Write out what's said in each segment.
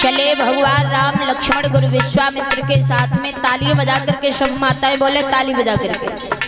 चले भगवान राम लक्ष्मण गुरु विश्वामित्र के साथ में तालियां बजा करके सब माताएं बोले ताली बजा करके।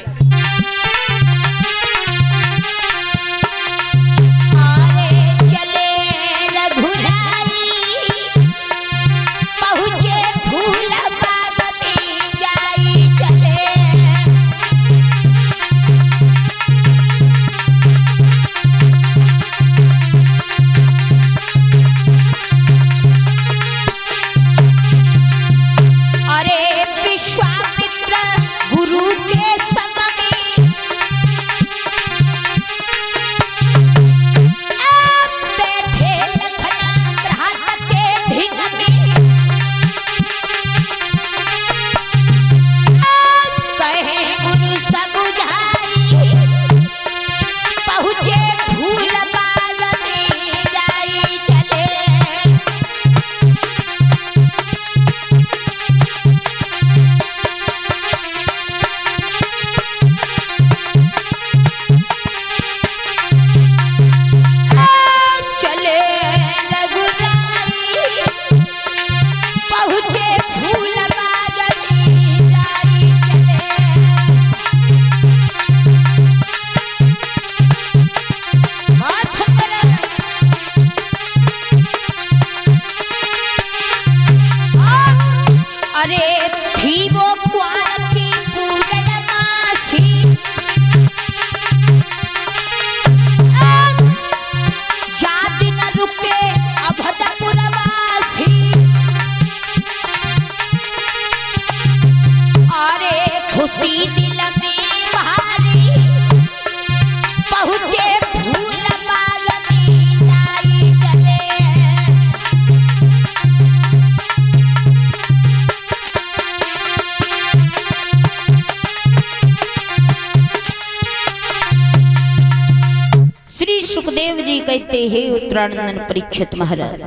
सुखदेव जी कहते हैं उत्तरानंदन परीक्षित महाराज,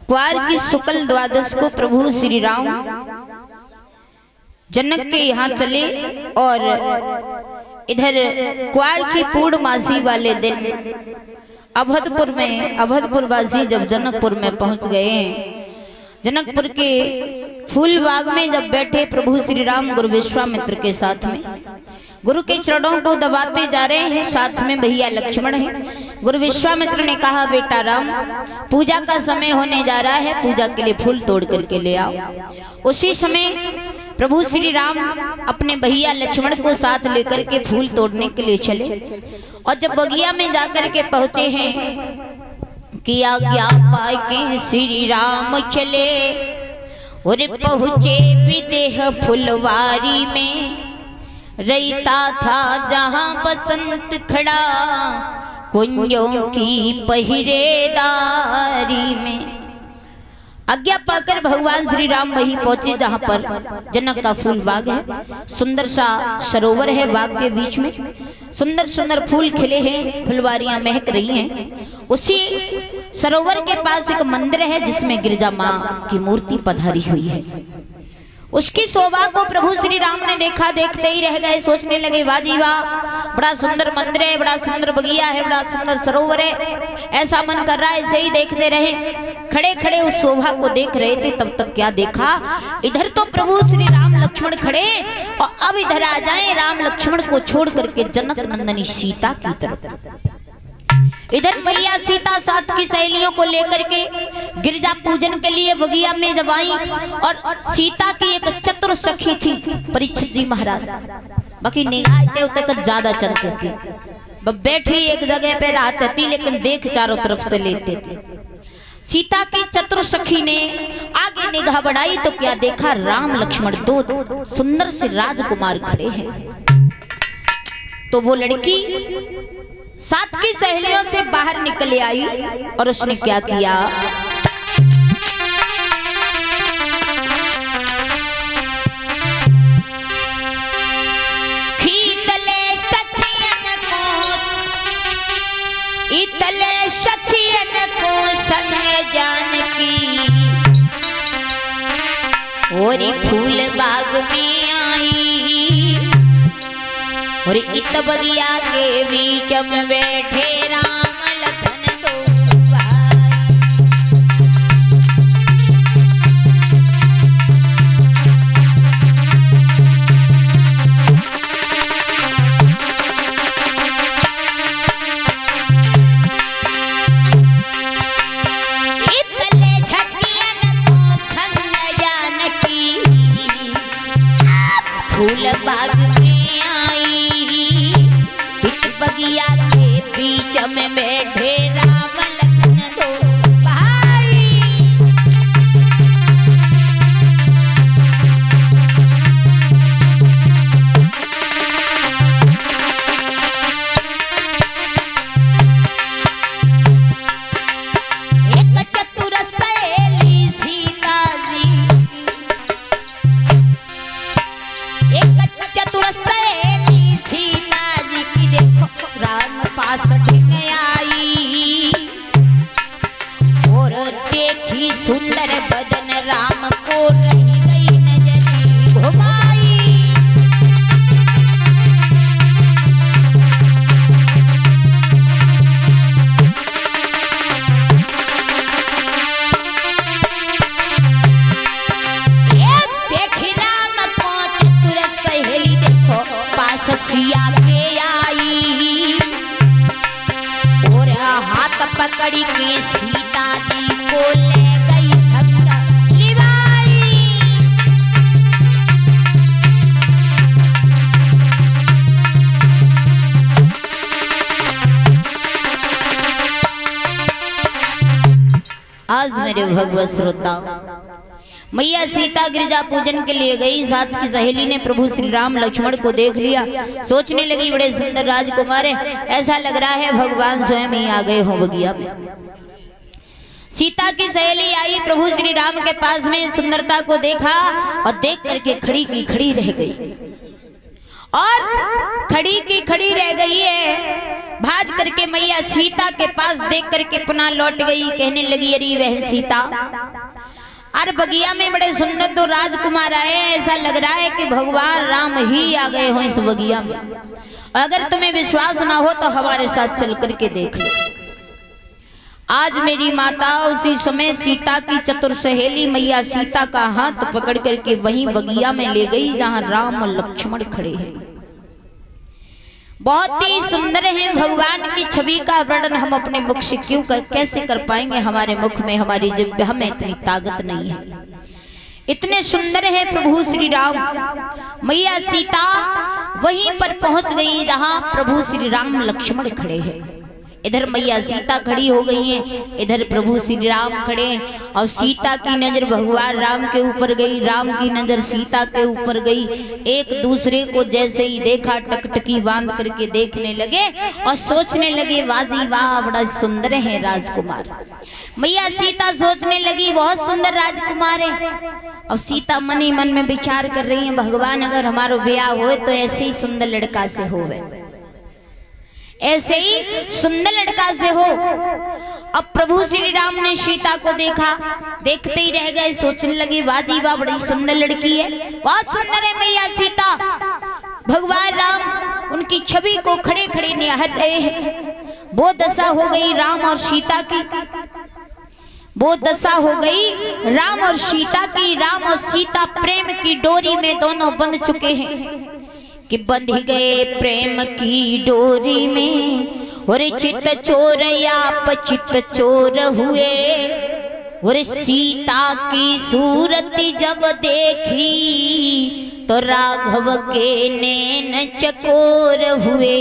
क्वार की शुक्ल द्वादश को प्रभु श्री राम जनक के यहाँ चले और इधर क्वार की पूर्णमासी वाले दिन अवधपुर में अवधपुरवासी जब जनकपुर में पहुंच गए, जनकपुर के फूल बाग में जब बैठे प्रभु श्री राम गुरु विश्वामित्र के साथ में गुरु के चरणों को दबाते जा रहे हैं, साथ में भैया लक्ष्मण है। गुरु विश्वामित्र ने कहा बेटा राम पूजा का समय होने जा रहा है, पूजा के लिए फूल तोड़ करके ले आओ। उसी समय प्रभु श्री राम अपने भैया लक्ष्मण को साथ लेकर के फूल तोड़ने के लिए चले और जब बगिया में जाकर के पहुंचे हैं कि आज्ञा पाए के श्री राम चले और पहुंचे विदेह फुलवारी में, रईता था जहां बसंत खड़ा कुंजों की पहिरेदारी में। आज्ञा पाकर भगवान श्री राम वहीं पहुंचे जहां पर जनक का फूल बाग है, सुंदर सा सरोवर है, बाग के बीच में सुंदर सुंदर फूल खिले हैं, फुलवारियां महक रही हैं। उसी सरोवर के पास एक मंदिर है जिसमें गिरजा माँ की मूर्ति पधारी हुई है। उसकी शोभा को प्रभु श्री राम ने देखा, देखते ही रह गए, सोचने लगे वाह जी वाह, बड़ा सुंदर मंदिर है, बड़ा सुंदर बगिया है, बड़ा सुंदर सरोवर है, ऐसा मन कर रहा है ऐसे ही देखते रहे। खड़े खड़े उस शोभा को देख रहे थे, तब तक क्या देखा, इधर तो प्रभु श्री राम लक्ष्मण खड़े और अब इधर आ जाए राम लक्ष्मण को छोड़ करके जनक नंदनी सीता की तरफ। इधर मैया सीता साथ की सहेलियों को लेकर के गिरजा पूजन के लिए बगिया में जब आई और सीता की एक चतुर सखी थी परीक्षित जी महाराज, बाकी निगाह तक ज्यादा चलती थी, बैठी एक जगह पे रहती थी लेकिन देख चारों तरफ से लेते थे। सीता की चतुर सखी ने आगे निगाह बढ़ाई तो क्या देखा, राम लक्ष्मण दो सुंदर से राजकुमार खड़े हैं। तो वो लड़की साथ की सहेलियों से बाहर निकल आई और उसने क्या किया, खीतले सखियन को इतले सखियन को संग जानकी और फूल बाग में आई और इत बगिया के बीच में बैठे राम लखन दो भाई। फूल बाग में आई, हित बगिया के बीच में बैठे राम लखन दो भाई। एक चतुर सहेली सीता जी, एक चतुर सहेली सीता जी की देखो राम पास ढिंग आई, और देखी सुंदर बदन राम को रही गई नजरी घुमाई। सिया के आई, और हाथ पकड़ी के सीता जी को ले गई संग लिवाई। आज मेरे भगवत श्रोता, मैया सीता गिरजा पूजन के लिए गई, साथ की सहेली ने प्रभु श्री राम लक्ष्मण को देख लिया, सोचने लगी बड़े सुंदर राजकुमार है, ऐसा लग रहा है भगवान स्वयं ही आ गए हो बगिया में। सीता की सहेली आई, प्रभु श्री राम के पास में सुंदरता को देखा और देख करके खड़ी की खड़ी रह गई, और खड़ी की खड़ी रह गई है। भाज करके मैया सीता के पास देख करके पुनः लौट गई, कहने लगी अरे वह सीता, अरे बगिया में बड़े सुंदर तो राजकुमार आए, ऐसा लग रहा है कि भगवान राम ही आ गए हो इस बगिया में। अगर तुम्हें विश्वास ना हो तो हमारे साथ चल करके देख लो। आज मेरी माता उसी समय सीता की चतुर सहेली मैया सीता का हाथ पकड़ करके वहीं बगिया में ले गई जहां राम और लक्ष्मण खड़े हैं। बहुत ही सुंदर है, भगवान की छवि का वर्णन हम अपने मुख से क्यों कैसे कर पाएंगे, हमारे मुख में हमारी जिह्वा में इतनी ताकत नहीं है। इतने सुंदर है प्रभु श्री राम। मैया सीता वहीं पर पहुंच गई जहां प्रभु श्री राम लक्ष्मण खड़े हैं। इधर मैया सीता खड़ी हो गई है, इधर प्रभु श्री राम खड़े हैं, और सीता की नजर भगवान राम के ऊपर गई, राम की नजर सीता के ऊपर गई। एक दूसरे को जैसे ही देखा टकटकी बांध करके देखने लगे और सोचने लगे वाजी वाह बड़ा सुंदर है राजकुमार। मैया सीता सोचने लगी बहुत सुंदर राजकुमार है। अब सीता मन ही मन में विचार कर रही है, भगवान अगर हमारा ब्याह हो तो ऐसे ही सुंदर लड़का से होवे, ऐसे ही सुंदर लड़का से हो। अब प्रभु श्री राम ने सीता को देखा, देखते ही रह गए, सोचने लगे वाजी वाह बड़ी सुंदर लड़की है, बहुत सुंदर है मैया सीता। भगवान राम उनकी छवि को खड़े खड़े निहार रहे हैं। वो दशा हो गई राम और सीता की, वो दशा हो गई राम और सीता की। राम और सीता प्रेम की डोरी में दोनों बंध चुके हैं कि बंध गए प्रेम की डोरी में, और चित चोर आप चित चोर हुए। और सीता की सूरत जब देखी तो राघव के नैन चकोर हुए।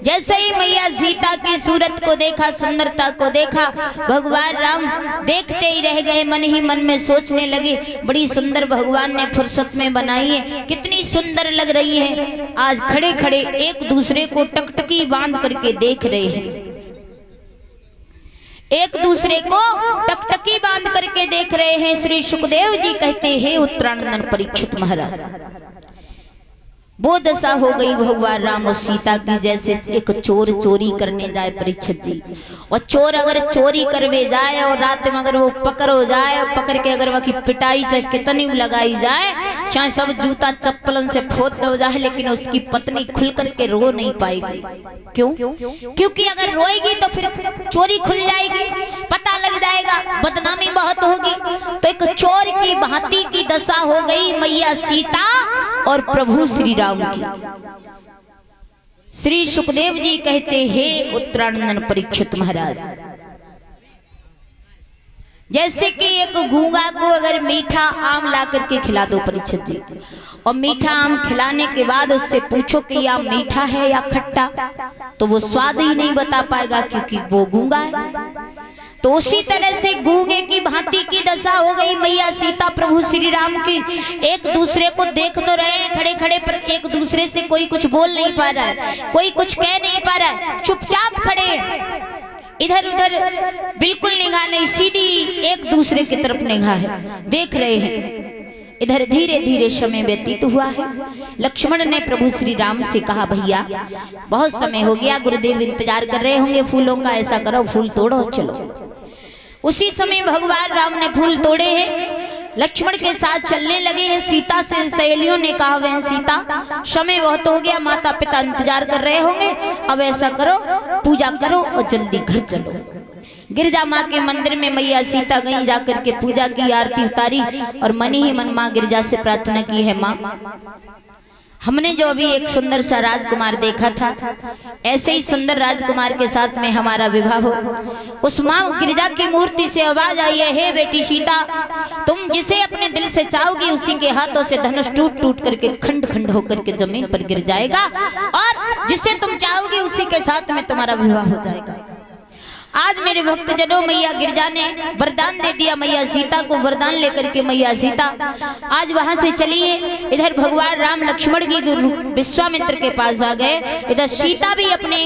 जैसे ही मैया सीता की सूरत को देखा, सुंदरता को देखा, भगवान राम देखते ही रह गए, मन ही मन में सोचने लगे बड़ी सुंदर भगवान ने फुर्सत में बनाई है, कितनी सुंदर लग रही है। आज खड़े खड़े एक दूसरे को टकटकी बांध करके देख रहे हैं, एक दूसरे को टकटकी बांध करके देख रहे हैं। श्री सुखदेव जी कहते हैं उत्तरानंद परीक्षित महाराज, वो दशा हो गई भगवान राम और सीता की जैसे एक चोर चोरी करने जाए परीक्षित जी, और चोर अगर चोरी करवे जाए और रात में अगर वो पकड़ हो जाए, और पकड़ के अगर वही पिटाई चाहे कितनी लगाई जाए, चाहे सब जूता चप्पलन से फोड़ हो जाए, लेकिन उसकी पत्नी खुल करके रो नहीं पाएगी। क्यों? क्योंकि अगर रोएगी तो फिर चोरी खुल जाएगी, पता लग जाएगा, बदनामी बहुत होगी। तो एक चोर की भांति की दशा हो गई मैया सीता और प्रभु श्री राम की। श्री सुखदेव जी कहते हैं उत्तरानंद परीक्षित महाराज, जैसे कि एक गूंगा को अगर मीठा आम ला करके खिला दो परीक्षित जी, और मीठा आम खिलाने के बाद उससे पूछो कि यह मीठा है या खट्टा, तो वो स्वाद ही नहीं बता पाएगा क्योंकि वो गूंगा है। तो उसी तरह से गूंगे की भांति की दशा हो गई मैया सीता प्रभु श्री राम की। एक दूसरे को देख तो रहे हैं खड़े खड़े, पर एक दूसरे से कोई कुछ बोल नहीं पा रहा है, कोई कुछ कह नहीं पा रहा है, चुपचाप खड़े, इधर उधर बिल्कुल निगाह नहीं, सीधी एक दूसरे की तरफ निगाह है, देख रहे हैं। इधर धीरे धीरे समय व्यतीत हुआ है। लक्ष्मण ने प्रभु श्री राम से कहा, भैया बहुत समय हो गया, गुरुदेव इंतजार कर रहे होंगे फूलों का, ऐसा करो फूल तोड़ो चलो। उसी समय भगवान राम ने फूल तोड़े हैं, लक्ष्मण के साथ चलने लगे हैं। सीता से सहेलियों ने कहा, वह सीता समय बहुत हो गया, माता पिता इंतजार कर रहे होंगे, अब ऐसा करो पूजा करो और जल्दी घर चलो। गिरजा माँ के मंदिर में मैया सीता गई, जाकर के पूजा की, आरती उतारी और मन ही मन माँ गिरजा से प्रार्थना की है, माँ हमने जो अभी एक सुंदर सा राजकुमार देखा था, ऐसे ही सुंदर राजकुमार के साथ में हमारा विवाह हो। उस माँ गिरजा की मूर्ति से आवाज आई है, हे बेटी सीता, तुम जिसे अपने दिल से चाहोगी उसी के हाथों से धनुष टूट टूट करके खंड खंड होकर के जमीन पर गिर जाएगा, और जिसे तुम चाहोगी उसी के साथ में तुम्हारा विवाह हो जाएगा। आज मेरे भक्तजनों, मैया गिरजा ने वरदान दे दिया मैया सीता को, वरदान लेकर के मैया सीता आज वहां से चली है। इधर भगवान राम लक्ष्मण की विश्वामित्र के पास आ गए, इधर सीता भी अपने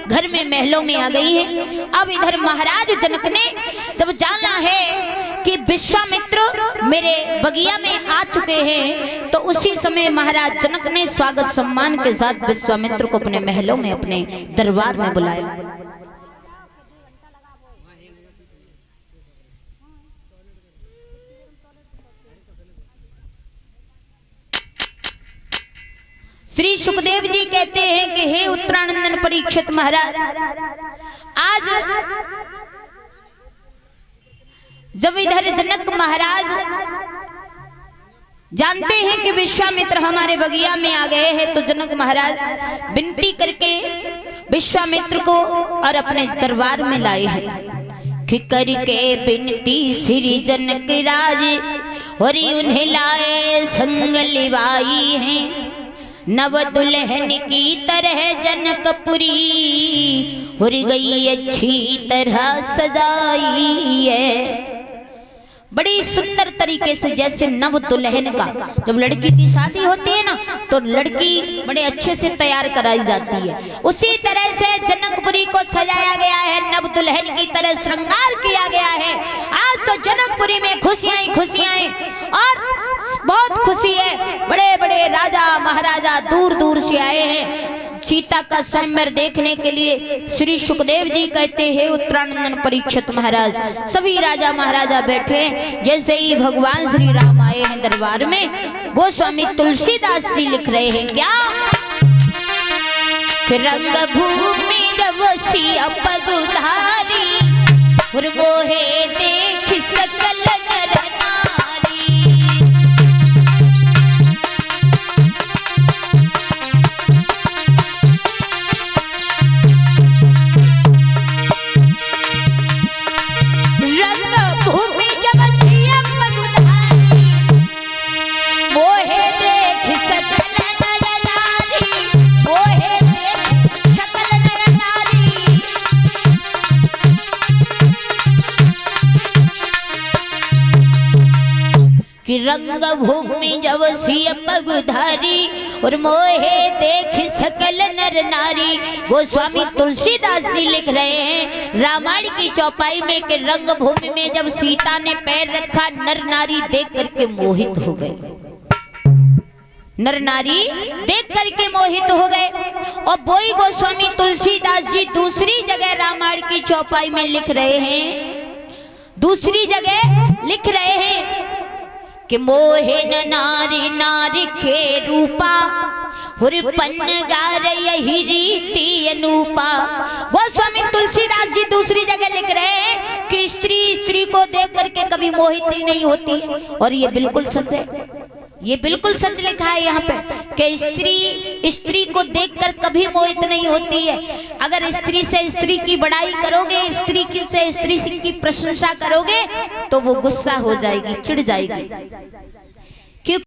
घर में महलों में आ गई है। अब इधर महाराज जनक ने जब जाना है कि विश्वामित्र मेरे बगिया में आ चुके हैं, तो उसी समय महाराज जनक ने स्वागत सम्मान के साथ विश्वामित्र को अपने महलों में, अपने दरबार में बुलाया। श्री सुखदेव जी कहते हैं कि हे उत्तरानंदन परीक्षित महाराज, आज जब इधर जनक महाराज जानते हैं कि विश्वामित्र हमारे बगिया में आ गए हैं, तो जनक महाराज विनती करके विश्वामित्र को और अपने दरबार में लाए हैं कि करके विनती श्री जनक राज और उन्हें लाए संग लिवाई है। नव दुल्हन की तरह जनकपुरी हो गई अच्छी तरह सजाई है। बड़ी सुंदर तरीके से, जैसे नव दुल्हन का जब लड़की की शादी होती है ना, तो लड़की बड़े अच्छे से तैयार कराई जाती है, उसी तरह से जनकपुरी को सजाया गया है, नव दुल्हन की तरह श्रृंगार किया गया है। आज तो जनकपुरी में खुशियां ही खुशियां हैं और बहुत खुशी है। बड़े बड़े राजा महाराजा दूर दूर से आए हैं सीता का स्वयंवर देखने के लिए। श्री सुखदेव जी कहते हैं, उत्तरानंदन परीक्षित महाराज, सभी राजा महाराजा बैठे, जैसे ही भगवान श्री राम आए हैं दरबार में, गोस्वामी तुलसीदास जी लिख रहे हैं क्या, रंग भूमि जब सिया पगुधारी और मोहे देख सकल नर नारी। रंग भूमि जब सिया पगुधारी मोहे देख सकल नर नारी, मोहे देख सकल नर नारी। कि रंग भूमि जब सिय पगुधारी और मोहे देख सकल नर नारी। गोस्वामी तुलसीदास जी लिख रहे हैं रामायण की चौपाई में कि रंग भूमि में जब सीता ने पैर रखा, नर नारी देख करके मोहित हो गए, नर नारी देख करके मोहित हो गए। और वही गोस्वामी तुलसीदास जी दूसरी जगह रामायण की चौपाई में लिख रहे हैं, दूसरी जगह लिख रहे हैं कि मोहे न नारी नारी के रूपा और पन्नगार यही रीति अनूपा। गोस्वामी तुलसीदास जी दूसरी जगह लिख रहे हैं कि स्त्री स्त्री को देख करके कभी मोहित ही नहीं होती, और ये बिल्कुल सच है। ये बिल्कुल सच लिखा है यहाँ पे कि स्त्री को देखकर कभी मोहित नहीं होती है। अगर स्त्री से स्त्री की बड़ाई करोगे, स्त्री से स्त्री की प्रशंसा करोगे तो वो गुस्सा हो जाएगी, चिढ़ जाएगी।